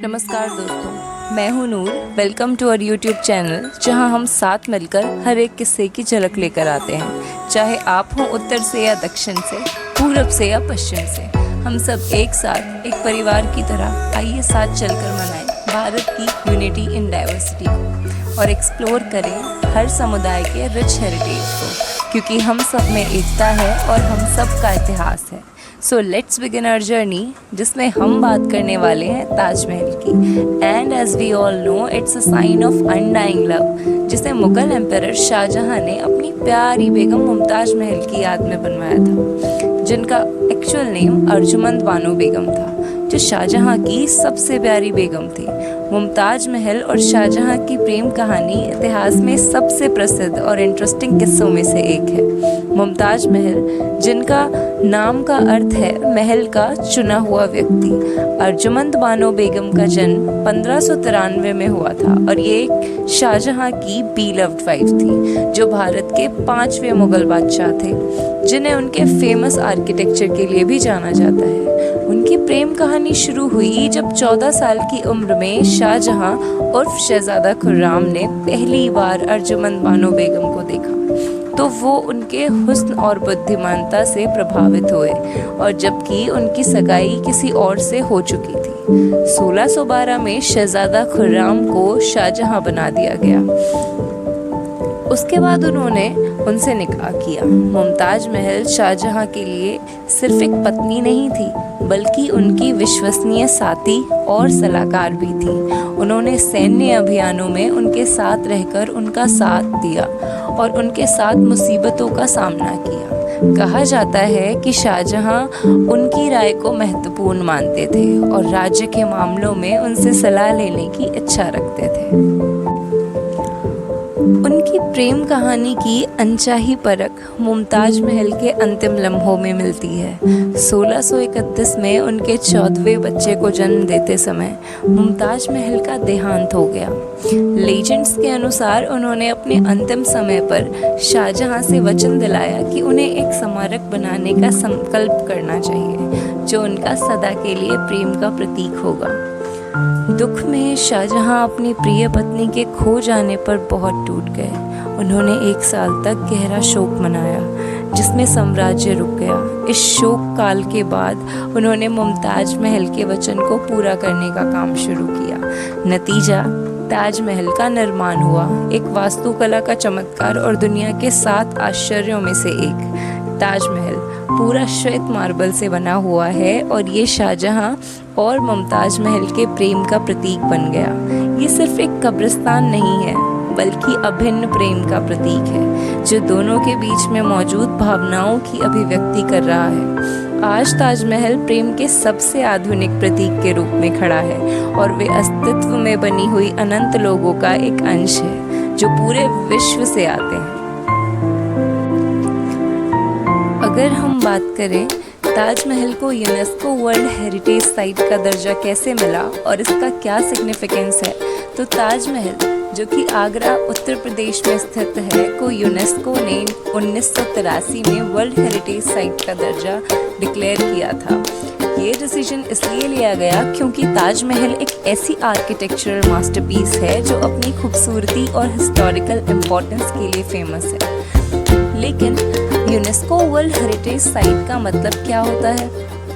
नमस्कार दोस्तों, मैं हूं Noor. Welcome to our YouTube channel, जहां हम साथ मिलकर हर एक किस्से की झलक लेकर आते हैं। चाहे आप हों उत्तर से या दक्षिण से, पूरब से या पश्चिम से, हम सब एक साथ एक परिवार की तरह आइए साथ चलकर मनाएं भारत की यूनिटी इन डाइवर्सिटी को और एक्सप्लोर करें हर समुदाय के रिच हेरिटेज को, क्योंकि हम सब में एकता है और हम सब का इतिहास है। So let's begin our journey, जिसमें हम बात करने वाले हैं ताजमहल की। And as we all know, it's a sign of undying love, जिसे मुगल एम्परर शाहजहां ने अपनी प्यारी बेगम मुमताज महल की याद में बनवाया था, जिनका एक्चुअल नेम अर्जुमंद बानो बेगम था, जो शाहजहां की सबसे प्यारी बेगम थी। मुमताज महल और शाहजहां की प्रेम कहानी इतिहास में सबसे प्रसिद्ध और इंटरेस्टिंग किस्सों में से एक है। मुमताज महल, जिनका नाम का अर्थ है महल का चुना हुआ व्यक्ति, अर्जुमंद बानो बेगम का जन्म 1593 में हुआ था और ये एक शाहजहां की बीलव्ड वाइफ थी, जो भारत के 5वें मुगल बादशाह थे, जिन्हें उनके फेमस आर्किटेक्चर के लिए भी जाना जाता है। उनकी प्रेम कहानी शुरू हुई जब 14 साल की उम्र में शाहजहां उर्फ शहजादा खुर्राम ने पहली बार अर्जुमंद बानो बेगम को देखा, तो वो उनके हुस्न और बुद्धिमानता से प्रभावित हुए, और जबकि उनकी सगाई किसी और से हो चुकी थी। 1612 में शहजादा खुर्राम को शाहजहां बना दिया गया। उसके बाद उन्होंने उनसे निकाह किया। मुमताज महल शाहजहां के लिए सिर्फ एक पत्नी नहीं थी, बल्कि उनकी विश्वसनीय साथी और सलाहकार भी थी। उन्होंने सैन्य अभियानों में उनके साथ रहकर उनका साथ दिया और उनके साथ मुसीबतों का सामना किया। कहा जाता है कि शाहजहां उनकी राय को महत्वपूर्ण मानते थे और राज्य के मामलों में उनसे सलाह लेने की इच्छा रखते थे। उनकी प्रेम कहानी की अनचाही परख मुमताज महल के अंतिम लम्हों में मिलती है। 1631 में उनके 14वें बच्चे को जन्म देते समय मुमताज महल का देहांत हो गया। लेजेंड्स के अनुसार उन्होंने अपने अंतिम समय पर शाहजहां से वचन दिलाया कि उन्हें एक स्मारक बनाने का संकल्प करना चाहिए, जो उनका सदा के लिए प्रेम का प्रतीक होगा। दुख में शाहजहां अपनी प्रिय पत्नी के खो जाने पर बहुत टूट गए। उन्होंने 1 साल तक गहरा शोक मनाया, जिसमें साम्राज्य रुक गया। इस शोक काल के बाद उन्होंने मुमताज महल के वचन को पूरा करने का काम शुरू किया। नतीजा, ताजमहल का निर्माण हुआ, एक वास्तुकला का चमत्कार और दुनिया के 7 आश्चर्यों में से एक। ताजमहल पूरा श्वेत मार्बल से बना हुआ है और ये शाहजहां और मुमताज महल के प्रेम का प्रतीक बन गया। ये सिर्फ एक कब्रिस्तान नहीं है, बल्कि अभिन्न प्रेम का प्रतीक है, जो दोनों के बीच में मौजूद भावनाओं की अभिव्यक्ति कर रहा है। आज ताजमहल प्रेम के सबसे आधुनिक प्रतीक के रूप में खड़ा है और वे अस्तित्व में बनी हुई अनंत लोगों का एक अंश है, जो पूरे विश्व से आते हैं। अगर हम बात करें ताजमहल को यूनेस्को वर्ल्ड हेरिटेज साइट का दर्जा कैसे मिला और इसका क्या सिग्निफिकेंस है, तो ताजमहल, जो कि आगरा उत्तर प्रदेश में स्थित है, को यूनेस्को ने 1983 में वर्ल्ड हेरिटेज साइट का दर्जा डिक्लेयर किया था। ये डिसीजन इसलिए लिया गया क्योंकि ताजमहल एक ऐसी आर्किटेक्चरल मास्टरपीस है जो अपनी खूबसूरती और हिस्टोरिकल इम्पोर्टेंस के लिए फेमस है। लेकिन यूनेस्को वर्ल्ड हेरिटेज साइट का मतलब क्या होता है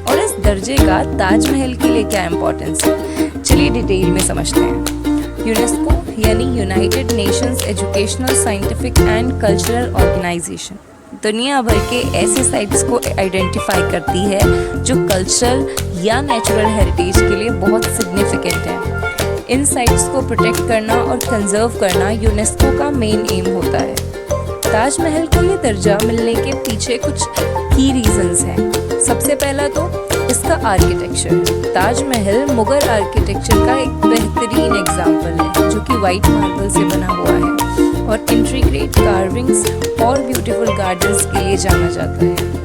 और इस दर्जे का ताजमहल के लिए क्या इम्पोर्टेंस है, चलिए डिटेल में समझते हैं। यूनेस्को यानी United Nations educational, scientific and cultural organization दुनिया भर के ऐसे साइट्स को आइडेंटिफाई करती है जो कल्चरल या नेचुरल हेरिटेज के लिए बहुत सिग्निफिकेंट है। इन साइट्स को प्रोटेक्ट करना और कंजर्व करना यूनेस्को का मेन एम होता है। ताजमहल को ये दर्जा मिलने के पीछे कुछ की रीजंस हैं। सबसे पहला तो इसका आर्किटेक्चर। ताजमहल मुगल आर्किटेक्चर का एक बेहतरीन एग्जाम्पल है, जो कि वाइट मार्बल से बना हुआ है और इंट्रिग्रेट कार्विंग्स और ब्यूटीफुल गार्डन्स के लिए जाना जाता है।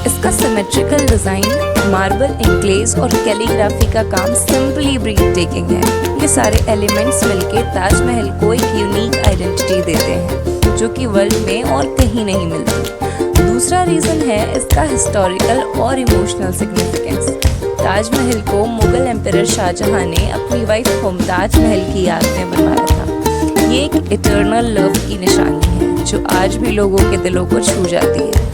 इसका सिमेट्रिकल डिज़ाइन, मार्बल इंक्लेज और कैलीग्राफी का काम सिंपली ब्रीथ टेकिंग है। ये सारे एलिमेंट्स मिलके ताजमहल को एक यूनिक आइडेंटिटी देते हैं, जो कि वर्ल्ड में और कहीं नहीं मिलती। दूसरा रीज़न है इसका हिस्टोरिकल और इमोशनल सिग्निफिकेंस। ताजमहल को मुगल एम्परर शाहजहां ने अपनी वाइफ मुमताज महल की याद में बनवाया था। ये एक इटर्नल लव की निशानी है जो आज भी लोगों के दिलों को छू जाती है।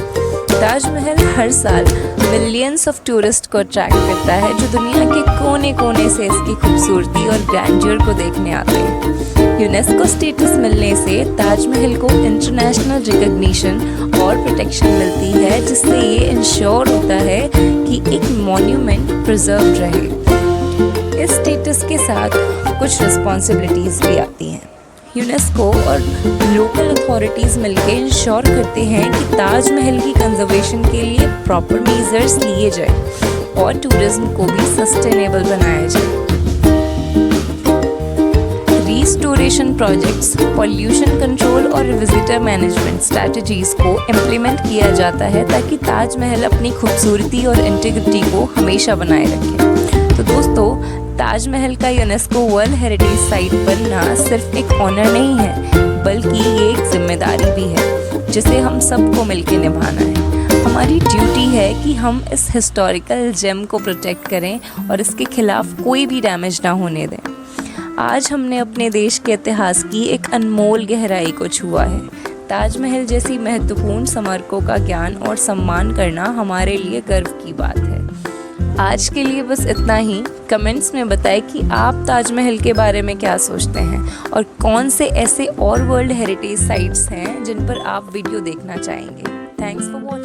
ताजमहल हर साल मिलियंस ऑफ टूरिस्ट को अट्रैक्ट करता है जो दुनिया के कोने कोने से इसकी खूबसूरती और ग्रैंड्योर को देखने आते हैं। यूनेस्को स्टेटस मिलने से ताजमहल को इंटरनेशनल रिकॉग्निशन और प्रोटेक्शन मिलती है, जिससे ये इंश्योर होता है कि एक मॉन्यूमेंट प्रिजर्व रहे। इस स्टेटस के साथ कुछ रिस्पॉन्सिबिलिटीज़ भी आती हैं। यूनेस्को और लोकल अथॉरिटीज़ मिलकर इंश्योर करते हैं कि ताजमहल की कंजर्वेशन के लिए प्रॉपर मेजर्स लिए जाए और टूरिज्म को भी सस्टेनेबल बनाया जाए। रिस्टोरेशन प्रोजेक्ट्स, पॉल्यूशन कंट्रोल और विजिटर मैनेजमेंट स्ट्रैटेजीज को इम्प्लीमेंट किया जाता है ताकि ताजमहल अपनी खूबसूरती और इंटीग्रिटी को हमेशा बनाए रखे। तो दोस्तों, ताजमहल का यूनेस्को वर्ल्ड हेरिटेज साइट बनना सिर्फ एक ऑनर नहीं है, बल्कि ये एक जिम्मेदारी भी है जिसे हम सबको मिलकर निभाना है। हमारी ड्यूटी है कि हम इस हिस्टोरिकल जेम को प्रोटेक्ट करें और इसके खिलाफ कोई भी डैमेज ना होने दें। आज हमने अपने देश के इतिहास की एक अनमोल गहराई को छुआ है। ताजमहल जैसी महत्वपूर्ण स्मारकों का ज्ञान और सम्मान करना हमारे लिए गर्व की बात है। आज के लिए बस इतना ही। कमेंट्स में बताएं कि आप ताजमहल के बारे में क्या सोचते हैं और कौन से ऐसे और वर्ल्ड हेरिटेज साइट्स हैं जिन पर आप वीडियो देखना चाहेंगे। Thanks for watching.